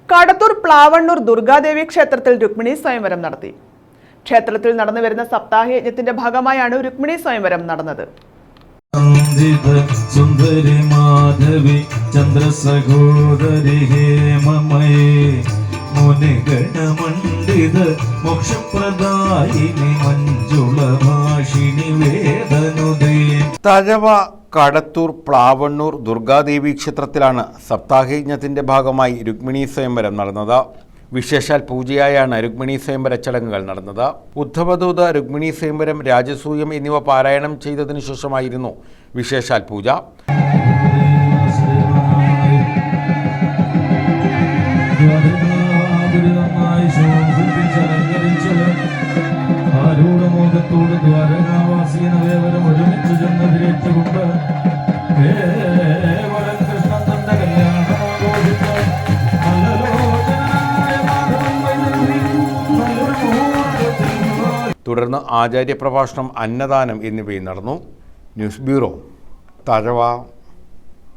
കടത്തൂർ പ്ലാവണ്ണൂർ ദുർഗാദേവി ക്ഷേത്രത്തിൽ രുക്മിണി സ്വയംവരം നടത്തി. ക്ഷേത്രത്തിൽ നടന്നുവരുന്ന സപ്താഹയജ്ഞത്തിന്റെ ഭാഗമായാണ് രുക്മിണി സ്വയംവരം നടന്നത്. സുന്ദരി മാധവി ചന്ദ്ര സഹോദരി ഹേമമയേ മുനിഗണമണ്ഡിത മോക്ഷപ്രദായിനി മഞ്ജുള ഭാഷിണി വേദനുദേ. തഴവ കടത്തൂർ പ്ലാവണ്ണൂർ ദുർഗാദേവി ക്ഷേത്രത്തിലാണ് സപ്താഹയജ്ഞത്തിന്റെ ഭാഗമായി രുക്മിണി സ്വയംവരം നടന്നത്. വിശേഷാൽ പൂജയായാണ് രുക്മിണി സ്വയംവര ചടങ്ങുകൾ നടന്നത്. ഉദ്ധവദൂത, രുക്മിണി സ്വയംവരം, രാജസൂയം എന്നിവ പാരായണം ചെയ്തതിനു ശേഷമായിരുന്നു വിശേഷാൽ പൂജ. തുടർന്ന് ആചാര്യപ്രഭാഷണം, അന്നദാനം എന്നിവയും നടന്നു. News bureau, Thazhava.